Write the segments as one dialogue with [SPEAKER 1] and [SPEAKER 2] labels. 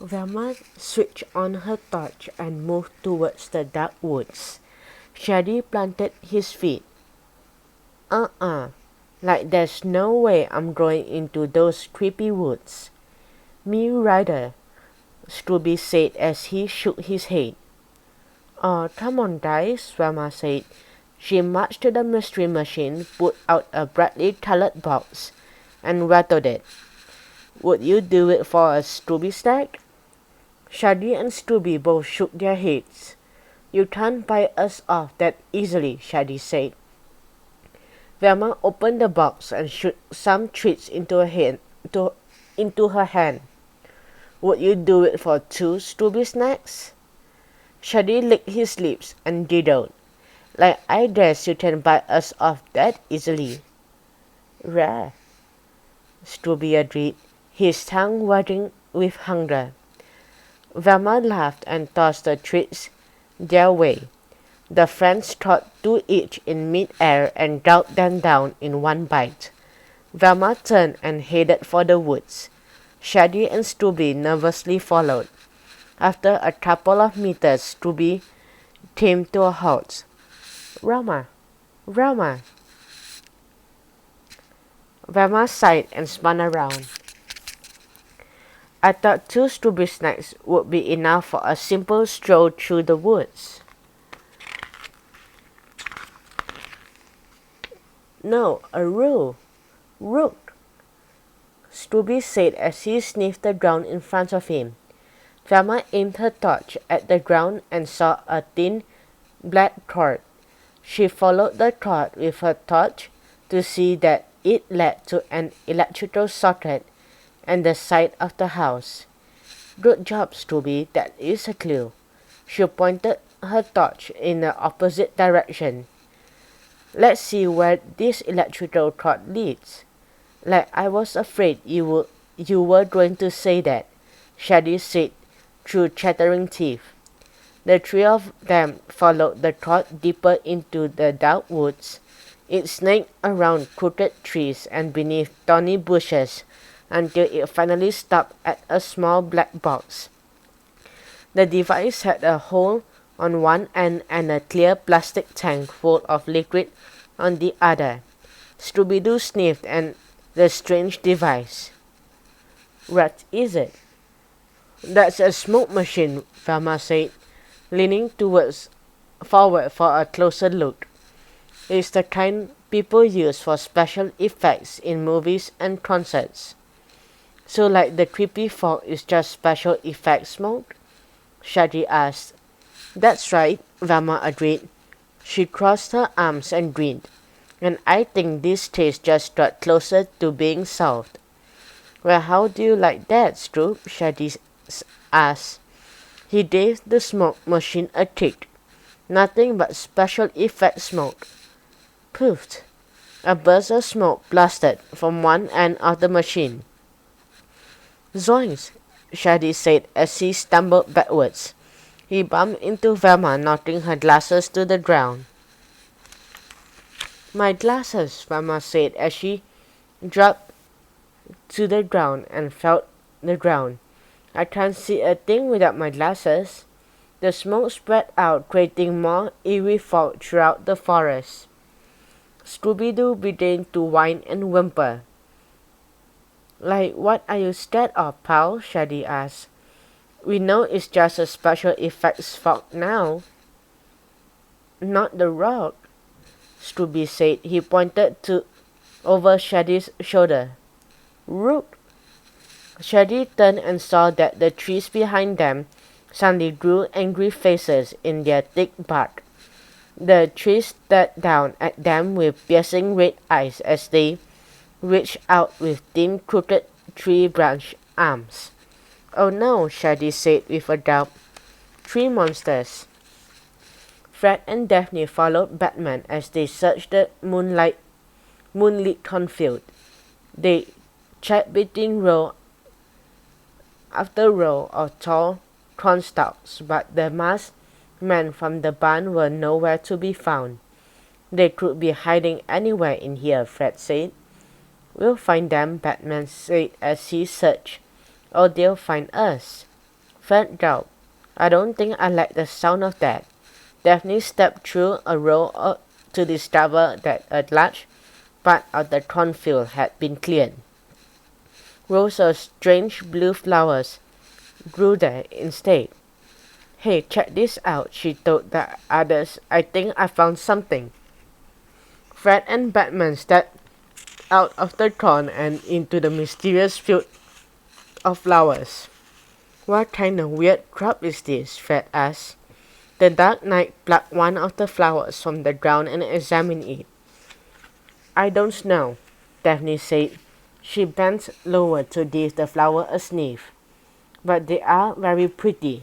[SPEAKER 1] Velma switched on her torch and moved towards the dark woods. Shady planted his feet. Like there's no way I'm going into those creepy woods. Me rider, Scooby said as he shook his head. Oh, come on guys, Velma said. She marched to the mystery machine, pulled out a brightly colored box, and rattled it. Would you do it for a Scooby snack? Shady and Scooby both shook their heads. You can't buy us off that easily, Shady said. Velma opened the box and shook some treats into her hand. Would you do it for 2 Scooby snacks? Shady licked his lips and giggled. Like I guess you can buy us off that easily. Rare, Scooby agreed, his tongue wagging with hunger. Velma laughed and tossed the treats their way. The friends caught 2 each in mid-air and gulped them down in one bite. Velma turned and headed for the woods. Shady and Scooby nervously followed. After a couple of meters, Scooby came to a halt. Velma! Velma! Velma sighed and spun around. I thought 2 Scooby snacks would be enough for a simple stroll through the woods. No, a rule. Rook, Scooby said as he sniffed the ground in front of him. Velma aimed her torch at the ground and saw a thin black cord. She followed the cord with her torch to see that it led to an electrical socket and the side of the house. Good job, Scooby, that is a clue. She pointed her torch in the opposite direction. Let's see where this electrical cord leads. Like I was afraid you were going to say that, Shady said through chattering teeth. The 3 of them followed the cord deeper into the dark woods. It snaked around crooked trees and beneath thorny bushes until it finally stopped at a small black box. The device had a hole on one end and a clear plastic tank full of liquid on the other. Scooby-Doo sniffed at the strange device. What is it? That's a smoke machine, Velma said, leaning forward for a closer look. It's the kind people use for special effects in movies and concerts. So like the creepy fog is just special effects smoke? Shaggy asked. That's right, Velma agreed. She crossed her arms and grinned. And I think this case just got closer to being solved. Well, how do you like that, Stroop? Shaggy asked. He gave the smoke machine a kick. Nothing but special effect smoke. Poofed. A burst of smoke blasted from one end of the machine. Zoinks, Shady said as he stumbled backwards. He bumped into Velma, knocking her glasses to the ground. My glasses, Velma said as she dropped to the ground and felt the ground. I can't see a thing without my glasses. The smoke spread out, creating more eerie fog throughout the forest. Scooby-Doo began to whine and whimper. Like, what are you scared of, pal? Shady asked. We know it's just a special effects fog now. Not the rock, Scooby said. He pointed over Shady's shoulder. Rook. Shady turned and saw that the trees behind them suddenly grew angry faces in their thick bark. The trees stared down at them with piercing red eyes as they reached out with thin crooked tree branch arms. Oh no, Shady said with a gulp. 3 monsters. Fred and Daphne followed Batman as they searched the moonlit cornfield. They checked between row after row of tall cornstalks, but the masked men from the barn were nowhere to be found. They could be hiding anywhere in here, Fred said. We'll find them, Batman said as he searched. Or they'll find us. Fred gulped. I don't think I like the sound of that. Daphne stepped through a row to discover that a large part of the cornfield had been cleared. Rows of strange blue flowers grew there instead. Hey, check this out, she told the others. I think I found something. Fred and Batman stepped out of the corn and into the mysterious field of flowers. What kind of weird crop is this? Fred asked. The Dark Knight plucked one of the flowers from the ground and examined it. I don't know, Daphne said. She bent lower to give the flower a sniff. But they are very pretty.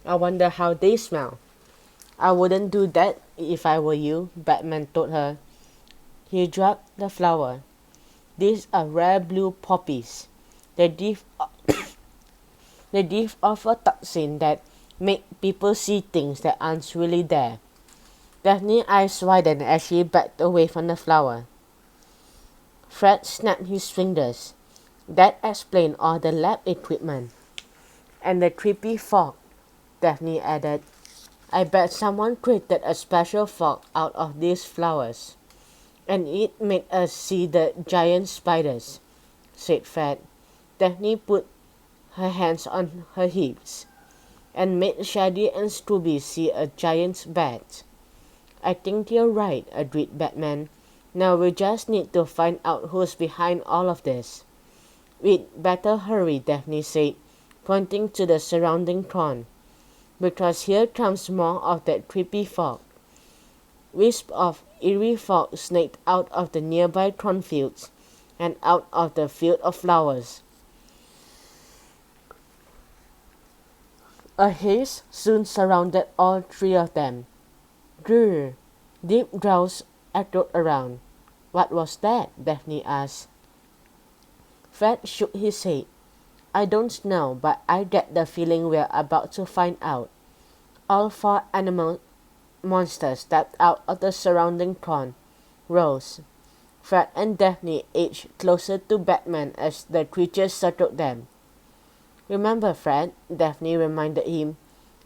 [SPEAKER 1] I wonder how they smell. I wouldn't do that if I were you, Batman told her. He dropped the flower. These are rare blue poppies. They give off a toxin that make people see things that aren't really there. Daphne's eyes widened as she backed away from the flower. Fred snapped his fingers. That explained all the lab equipment. And the creepy fog, Daphne added. I bet someone created a special fog out of these flowers. And it made us see the giant spiders, said Fred. Daphne put her hands on her hips and made Shady and Scooby see a giant bat. I think you're right, agreed Batman. Now we just need to find out who's behind all of this. We'd better hurry, Daphne said, pointing to the surrounding corn, because here comes more of that creepy fog. Wisps of eerie fog snaked out of the nearby cornfields and out of the field of flowers. A haze soon surrounded all three of them. Grrr! Deep growls echoed around. What was that? Daphne asked. Fred shook his head. I don't know, but I get the feeling we're about to find out. All four animal monsters stepped out of the surrounding corn rows. Fred and Daphne edged closer to Batman as the creatures circled them. Remember, Fred, Daphne reminded him,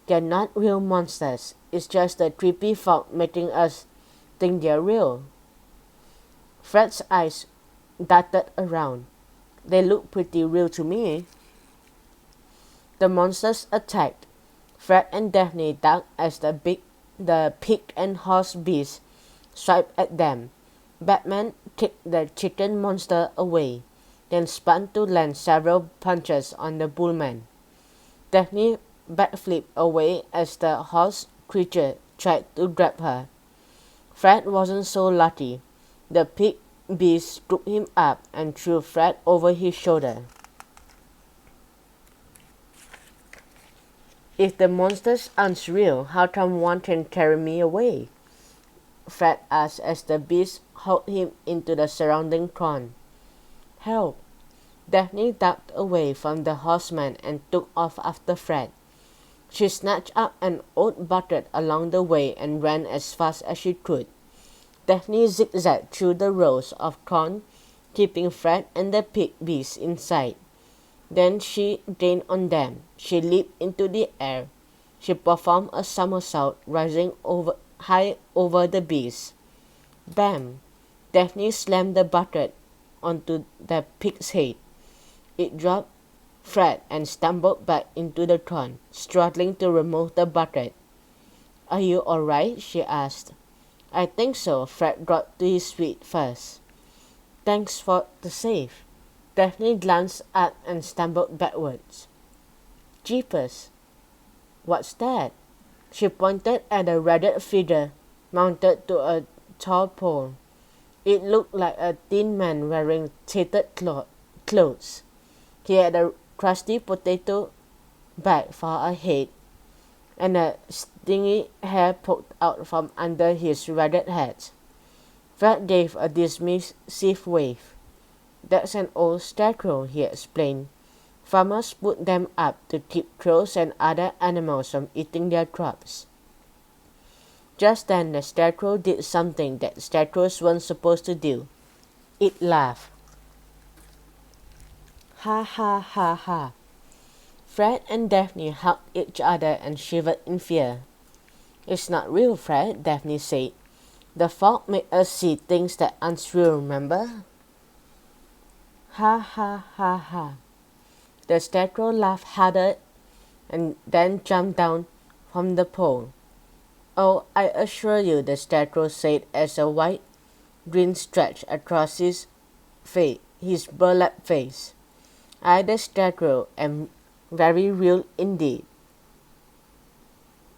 [SPEAKER 1] they're not real monsters. It's just the creepy fog making us think they're real. Fred's eyes darted around. They look pretty real to me. The monsters attacked. Fred and Daphne ducked as the pig and horse beasts swiped at them. Batman kicked the chicken monster away, then spun to land several punches on the bullman. Daphne backflipped away as the horse creature tried to grab her. Fred wasn't so lucky. The pig beast scooped him up and threw Fred over his shoulder. If the monsters aren't real, how come one can carry me away? Fred asked as the beast hauled him into the surrounding corn. Help! Daphne ducked away from the horseman and took off after Fred. She snatched up an old bucket along the way and ran as fast as she could. Daphne zigzagged through the rows of corn, keeping Fred and the pig beast in sight. Then she gained on them. She leaped into the air. She performed a somersault, rising high over the beast. Bam! Daphne slammed the bucket onto the pig's head. It dropped Fred and stumbled back into the corn, struggling to remove the bucket. Are you all right? She asked. I think so. Fred got to his feet first. Thanks for the save. Daphne glanced up and stumbled backwards. Jeepers! What's that? She pointed at a ragged figure mounted to a tall pole. It looked like a thin man wearing tattered clothes. He had a crusty potato bag for a head, and a stingy hair poked out from under his ragged hat. Fred gave a dismissive wave. That's an old scarecrow, he explained. Farmers put them up to keep crows and other animals from eating their crops. Just then the scarecrow did something that scarecrows weren't supposed to do. It laughed. Ha ha ha ha. Fred and Daphne hugged each other and shivered in fear. It's not real, Fred, Daphne said. The fog made us see things that aren't real, remember? Ha ha ha ha. The statue laughed harder and then jumped down from the pole. Oh, I assure you, the statue said as a white grin stretched across his burlap face. I, the statue, am very real indeed.